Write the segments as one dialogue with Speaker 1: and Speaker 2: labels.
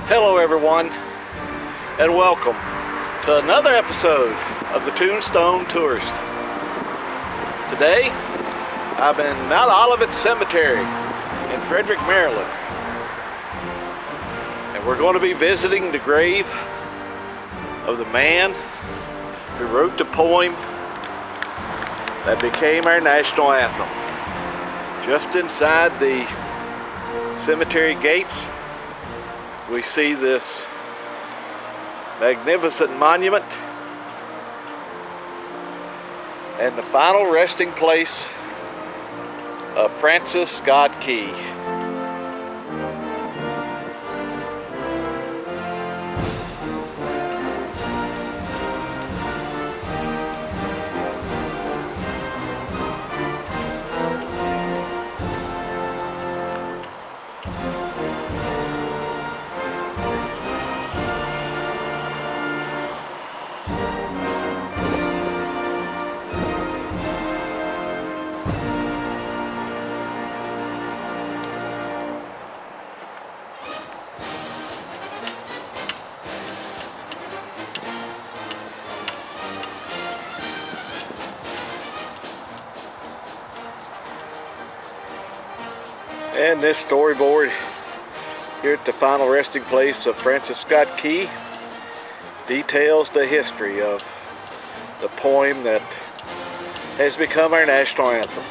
Speaker 1: Hello everyone, and welcome to another episode of the Tombstone Tourist. Today, I'm in Mount Olivet Cemetery in Frederick, Maryland. And we're going to be visiting the grave of the man who wrote the poem that became our national anthem. Just inside the cemetery gates, we see this magnificent monument and the final resting place of Francis Scott Key. And this storyboard here at the final resting place of Francis Scott Key details the history of the poem that has become our national anthem.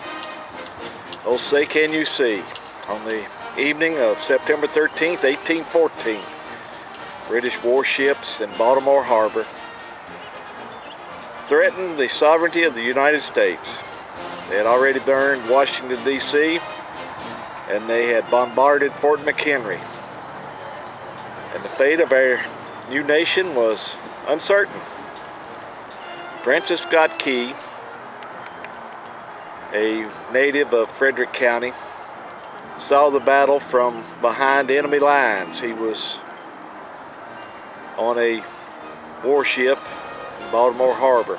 Speaker 1: Oh, say can you see, on the evening of September 13th, 1814, British warships in Baltimore Harbor threatened the sovereignty of the United States. They had already burned Washington, D.C., and they had bombarded Fort McHenry. And the fate of our new nation was uncertain. Francis Scott Key, a native of Frederick County, saw the battle from behind enemy lines. He was on a warship in Baltimore Harbor.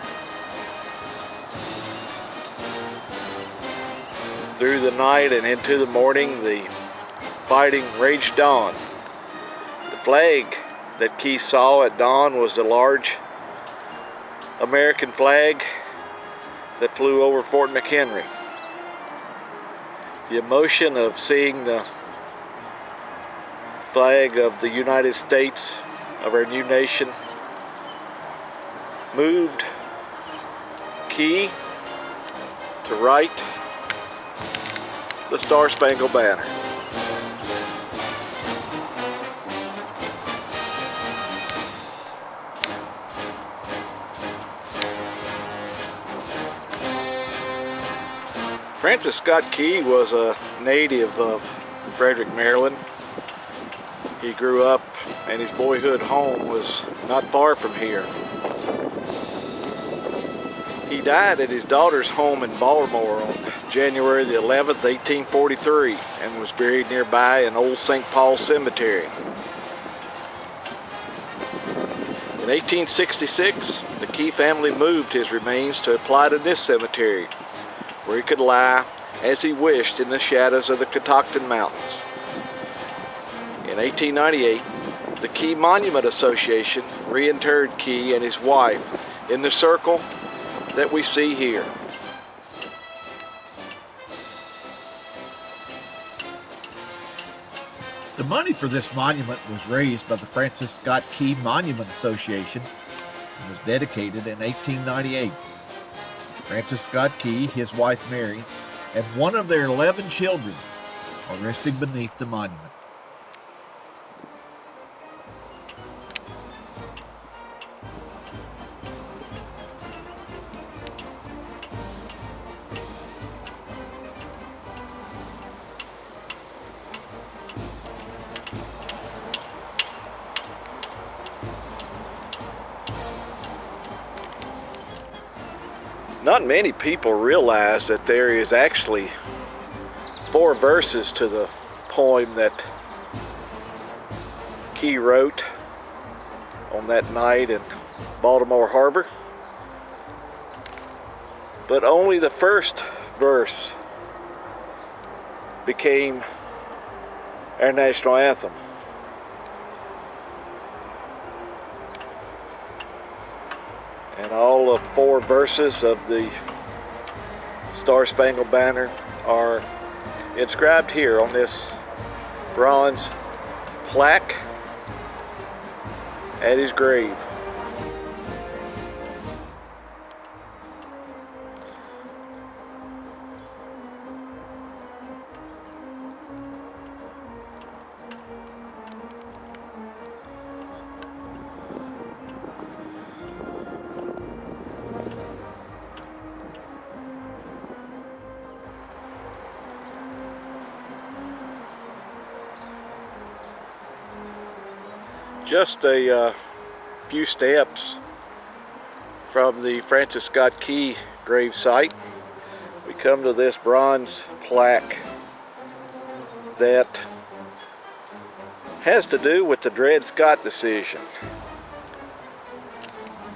Speaker 1: Through the night and into the morning, the fighting raged on. The flag that Key saw at dawn was a large American flag that flew over Fort McHenry. The emotion of seeing the flag of the United States, of our new nation, moved Key to write the Star-Spangled Banner. Francis Scott Key was a native of Frederick, Maryland. He grew up and his boyhood home was not far from here. He died at his daughter's home in Baltimore on January the 11th, 1843, and was buried nearby in Old St. Paul Cemetery. In 1866, the Key family moved his remains to apply to this cemetery, where he could lie as he wished in the shadows of the Catoctin Mountains. In 1898, the Key Monument Association reinterred Key and his wife in the circle that we see here.
Speaker 2: The money for this monument was raised by the Francis Scott Key Monument Association and was dedicated in 1898. Francis Scott Key, his wife Mary, and one of their 11 children are resting beneath the monument.
Speaker 1: Not many people realize that there is actually 4 verses to the poem that Key wrote on that night in Baltimore Harbor. But only the first verse became our national anthem. And all of 4 verses of the Star-Spangled Banner are inscribed here on this bronze plaque at his grave. Just a few steps from the Francis Scott Key grave site, we come to this bronze plaque that has to do with the Dred Scott decision.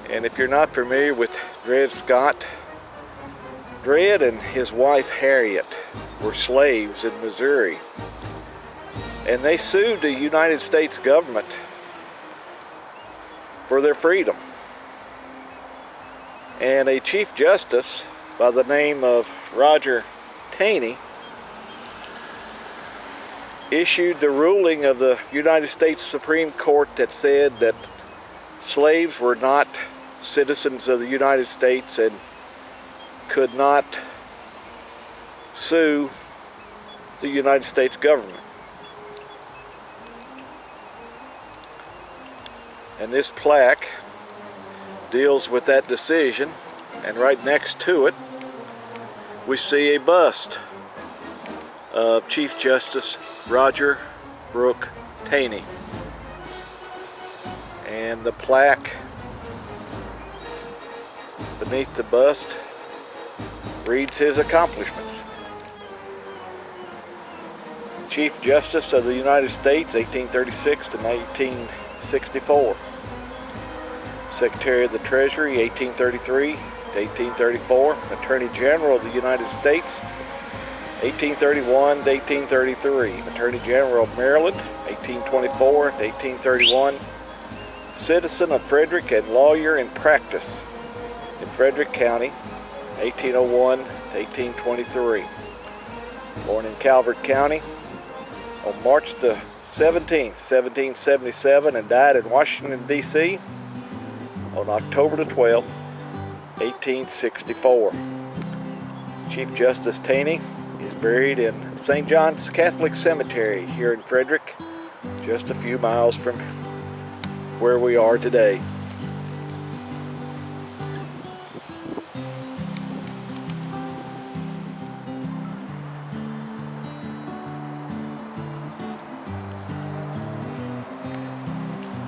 Speaker 1: And if you're not familiar with Dred Scott, Dred and his wife Harriet were slaves in Missouri, and they sued the United States government for their freedom. And a Chief Justice by the name of Roger Taney issued the ruling of the United States Supreme Court that said that slaves were not citizens of the United States and could not sue the United States government. And this plaque deals with that decision, and right next to it we see a bust of Chief Justice Roger Brooke Taney. And the plaque beneath the bust reads his accomplishments. Chief Justice of the United States, 1836 to 1864. Secretary of the Treasury, 1833 to 1834. Attorney General of the United States, 1831 to 1833. Attorney General of Maryland, 1824 to 1831. Citizen of Frederick and lawyer in practice in Frederick County, 1801 to 1823. Born in Calvert County on March the 17th, 1777, and died in Washington, D.C. on October the 12th, 1864. Chief Justice Taney is buried in St. John's Catholic Cemetery here in Frederick, just a few miles from where we are today.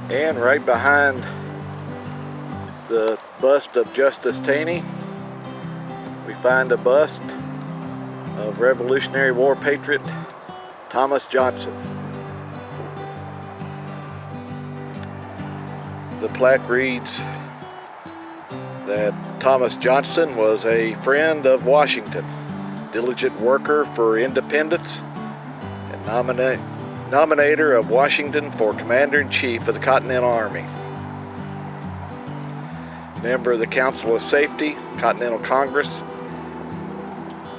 Speaker 1: And right behind the bust of Justice Taney, we find a bust of Revolutionary War patriot Thomas Johnson. The plaque reads that Thomas Johnson was a friend of Washington, diligent worker for independence, and nominator of Washington for Commander-in-Chief of the Continental Army. Member of the Council of Safety, Continental Congress,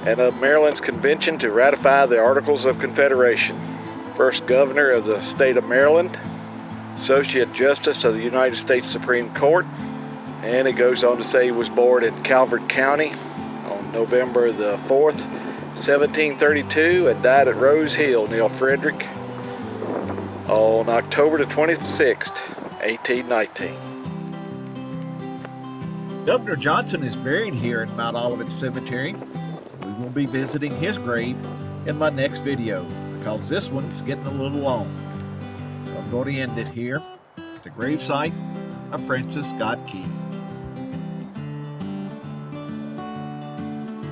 Speaker 1: and of Maryland's convention to ratify the Articles of Confederation. First Governor of the state of Maryland, Associate Justice of the United States Supreme Court, and it goes on to say he was born in Calvert County on November the 4th, 1732, and died at Rose Hill near Frederick on October the 26th, 1819.
Speaker 2: Governor Johnson is buried here in Mount Olivet Cemetery. We will be visiting his grave in my next video because this one's getting a little long. So I'm going to end it here at the gravesite of Francis Scott Key.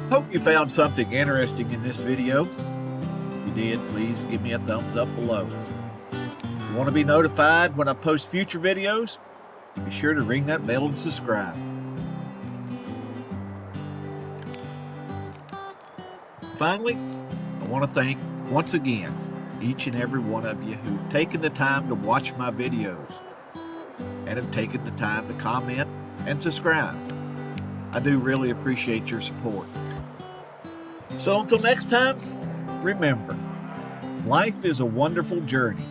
Speaker 2: Hope you found something interesting in this video. If you did, please give me a thumbs up below. If you want to be notified when I post future videos, be sure to ring that bell and subscribe. Finally, I want to thank once again each and every one of you who've taken the time to watch my videos and have taken the time to comment and subscribe. I do really appreciate your support. So until next time, remember, life is a wonderful journey.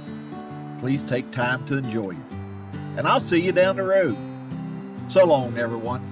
Speaker 2: Please take time to enjoy it. And I'll see you down the road. So long, everyone.